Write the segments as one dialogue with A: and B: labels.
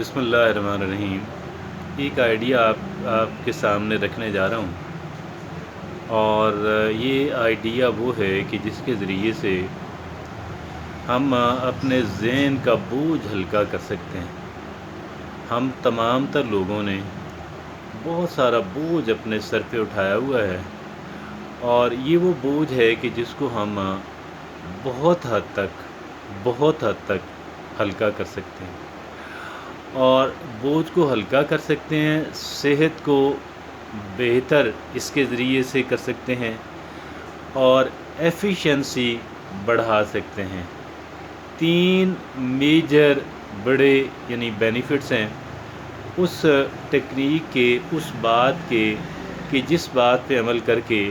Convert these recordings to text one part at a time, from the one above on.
A: बिस्मिल्लाहिर्रहमानिर्रहीम। एक आइडिया आपके सामने रखने जा रहा हूँ, और ये आइडिया वो है कि जिसके ज़रिए से हम अपने ज़हन का बोझ हल्का कर सकते हैं। हम तमाम तर लोगों ने बहुत सारा बोझ अपने सर पे उठाया हुआ है, और ये वो बोझ है कि जिसको हम बहुत हद तक हल्का कर सकते हैं, और बोझ को हल्का कर सकते हैं, सेहत को बेहतर इसके ज़रिए से कर सकते हैं, और एफिशिएंसी बढ़ा सकते हैं। 3 मेजर बड़े यानी बेनिफिट्स हैं उस टेक्निक के, उस बात के कि जिस बात पे अमल करके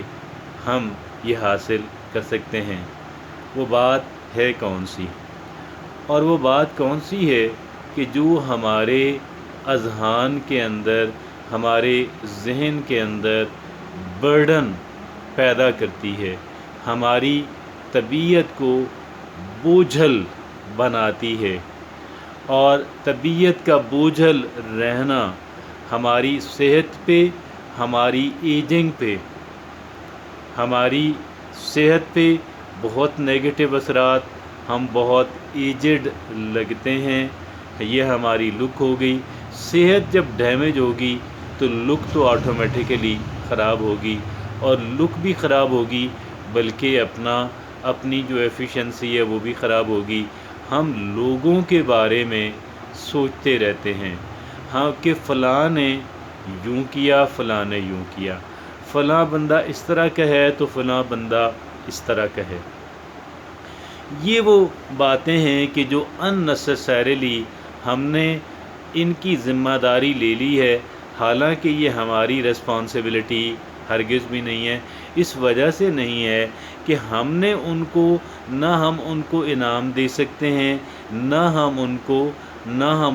A: हम ये हासिल कर सकते हैं। वो बात है कौन सी? और वो बात कौन सी है कि जो हमारे अज़हान के अंदर, हमारे ज़हन के अंदर बर्डन पैदा करती है, हमारी तबीयत को बोझल बनाती है। और तबीयत का बोझल रहना हमारी सेहत पे, हमारी एजिंग पे, हमारी सेहत पे बहुत नेगेटिव असरात, हम बहुत एजड लगते हैं। ये हमारी लुक हो गई। सेहत जब डैमेज होगी तो लुक तो ऑटोमेटिकली ख़राब होगी, और लुक भी ख़राब होगी बल्कि अपनी जो एफिशिएंसी है वो भी ख़राब होगी। हम लोगों के बारे में सोचते रहते हैं, हाँ, कि फ़लाँ ने यूँ किया, फ़लाँ ने यूँ किया, फ़लाँ बंदा इस तरह का है तो फ़लाँ बंदा इस तरह का है। ये वो बातें हैं कि जो अननेसेसरीली हमने इनकी ज़िम्मेदारी ले ली है, हालांकि ये हमारी रिस्पॉन्सिबिलिटी हरगिज़ भी नहीं है। इस वजह से नहीं है कि हमने उनको, ना हम उनको इनाम दे सकते हैं, ना हम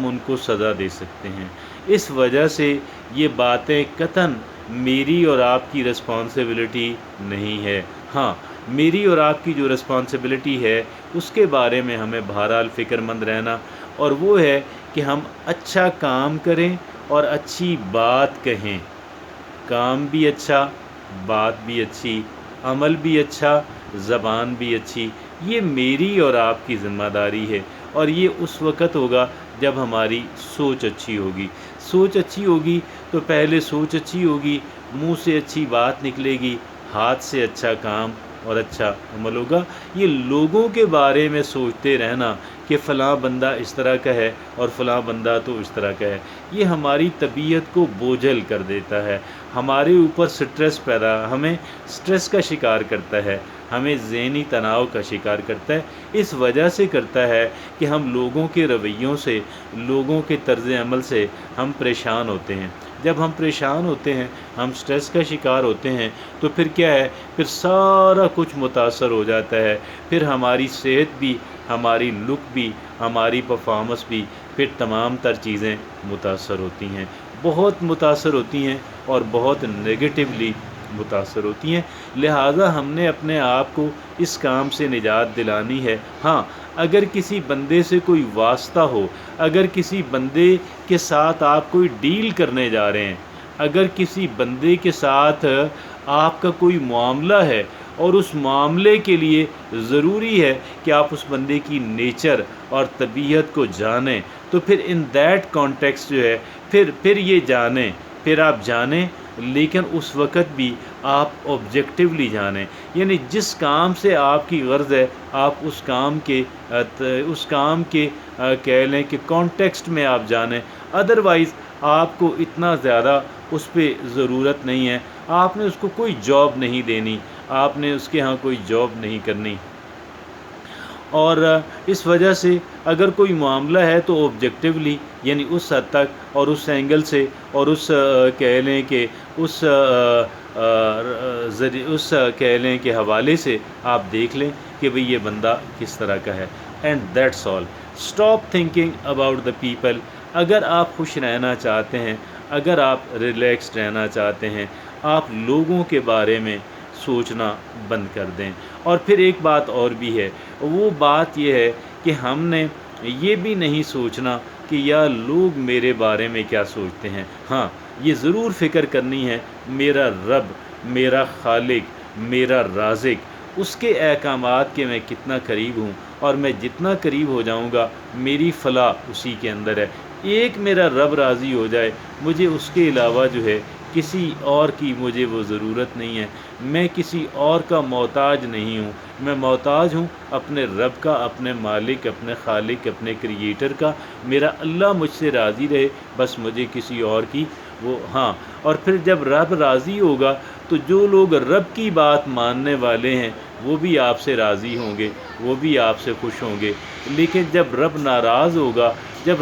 A: उनको सज़ा दे सकते हैं। इस वजह से ये बातें कतन मेरी और आपकी रिस्पॉन्सिबिलिटी नहीं है। हाँ, मेरी और आपकी जो रिस्पॉन्सिबिलिटी है उसके बारे में हमें बहरहाल फ़िक्रमंद रहना, और वो है कि हम अच्छा काम करें और अच्छी बात कहें। काम भी अच्छा, बात भी अच्छी, अमल भी अच्छा, ज़बान भी अच्छी। ये मेरी और आपकी ज़िम्मेदारी है, और ये उस वक़्त होगा जब हमारी सोच अच्छी होगी। सोच अच्छी होगी तो पहले सोच अच्छी होगी, मुंह से अच्छी बात निकलेगी, हाथ से अच्छा काम और अच्छा अमल होगा। ये लोगों के बारे में सोचते रहना कि फ़लाँ बंदा इस तरह का है और फ़लाँ बंदा तो इस तरह का है, ये हमारी तबीयत को बोझल कर देता है, हमारे ऊपर हमें स्ट्रेस का शिकार करता है, हमें ज़हनी तनाव का शिकार करता है। इस वजह से करता है कि हम लोगों के रवैयों से, लोगों के तर्ज़ अमल से हम परेशान होते हैं। जब हम परेशान होते हैं, हम स्ट्रेस का शिकार होते हैं, तो फिर क्या है, फिर सारा कुछ मुतासर हो जाता है। फिर हमारी सेहत भी, हमारी लुक भी, हमारी परफॉर्मेंस भी, फिर तमाम तर चीज़ें मुतासर होती हैं, बहुत मुतासर होती हैं, और बहुत नेगेटिवली मुतासर होती हैं। लिहाजा हमने अपने आप को इस काम से निजात दिलानी है। हाँ, अगर किसी बंदे से कोई वास्ता हो, अगर किसी बंदे के साथ आप कोई डील करने जा रहे हैं, अगर किसी बंदे के साथ आपका कोई मामला है, और उस मामले के लिए ज़रूरी है कि आप उस बंदे की नेचर और तबीयत को जानें, तो फिर इन दैट कॉन्टेक्स्ट जो है, फिर ये जानें, फिर आप जानें, लेकिन उस वक़्त भी आप ऑब्जेक्टिवली जानें। यानी जिस काम से आपकी गर्ज़ है, आप उस काम के कह लें कि कॉन्टेक्स्ट में आप जानें। अदरवाइज़ आपको इतना ज़्यादा उस पे ज़रूरत नहीं है, आपने उसको कोई जॉब नहीं देनी, आपने उसके यहाँ कोई जॉब नहीं करनी। और इस वजह से अगर कोई मामला है तो ऑब्जेक्टिवली, यानी उस हद तक और उस एंगल से और उस कह लें कि उस कह लें कि हवाले से आप देख लें कि भाई ये बंदा किस तरह का है। And that's all. Stop thinking about the people. अगर आप खुश रहना चाहते हैं, अगर आप रिलैक्स्ड रहना चाहते हैं, आप लोगों के बारे में सोचना बंद कर दें। और फिर एक बात और भी है, वो बात ये है कि हमने ये भी नहीं सोचना کہ یا لوگ میرے بارے میں کیا سوچتے ہیں۔ ہاں یہ ضرور فکر کرنی ہے میرا رب، میرا خالق، میرا رازق، اس کے احکامات کے میں کتنا قریب ہوں، اور میں جتنا قریب ہو جاؤں گا میری فلاح اسی کے اندر ہے۔ ایک میرا رب راضی ہو جائے، مجھے اس کے علاوہ جو ہے کسی اور کی مجھے وہ ضرورت نہیں ہے، میں کسی اور کا محتاج نہیں ہوں، میں محتاج ہوں اپنے رب کا، اپنے مالک، اپنے خالق، اپنے کریٹر کا۔ میرا اللہ مجھ سے راضی رہے، بس مجھے کسی اور کی وہ ہاں۔ اور پھر جب رب راضی ہوگا تو جو لوگ رب کی بات ماننے والے ہیں وہ بھی آپ سے راضی ہوں گے، وہ بھی آپ سے خوش ہوں گے۔ لیکن جب رب ناراض ہوگا، جب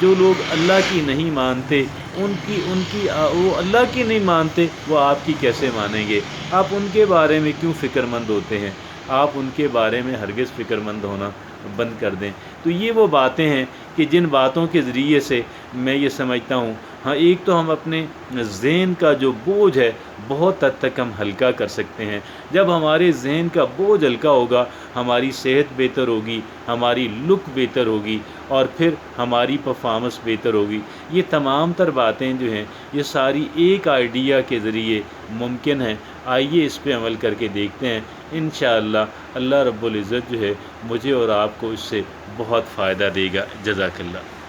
A: جو لوگ اللہ کی نہیں مانتے، وہ اللہ کی نہیں مانتے، وہ آپ کی کیسے مانیں گے؟ آپ ان کے بارے میں کیوں فکر مند ہوتے ہیں؟ آپ ان کے بارے میں ہرگز فکر مند ہونا بند کر دیں۔ تو یہ وہ باتیں ہیں کہ جن باتوں کے ذریعے سے میں یہ سمجھتا ہوں، ہاں ایک تو ہم اپنے ذہن کا جو بوجھ ہے بہت حد تک ہم ہلکا کر سکتے ہیں۔ جب ہمارے ذہن کا بوجھ ہلکا ہوگا، ہماری صحت بہتر ہوگی، ہماری لک بہتر ہوگی، اور پھر ہماری پرفارمنس بہتر ہوگی۔ یہ تمام تر باتیں جو ہیں یہ ساری ایک آئیڈیا کے ذریعے ممکن ہیں۔ آئیے اس پہ عمل کر کے دیکھتے ہیں، انشاءاللہ اللہ رب العزت جو ہے مجھے اور آپ کو اس سے بہت فائدہ دے گا۔ جزاک اللہ۔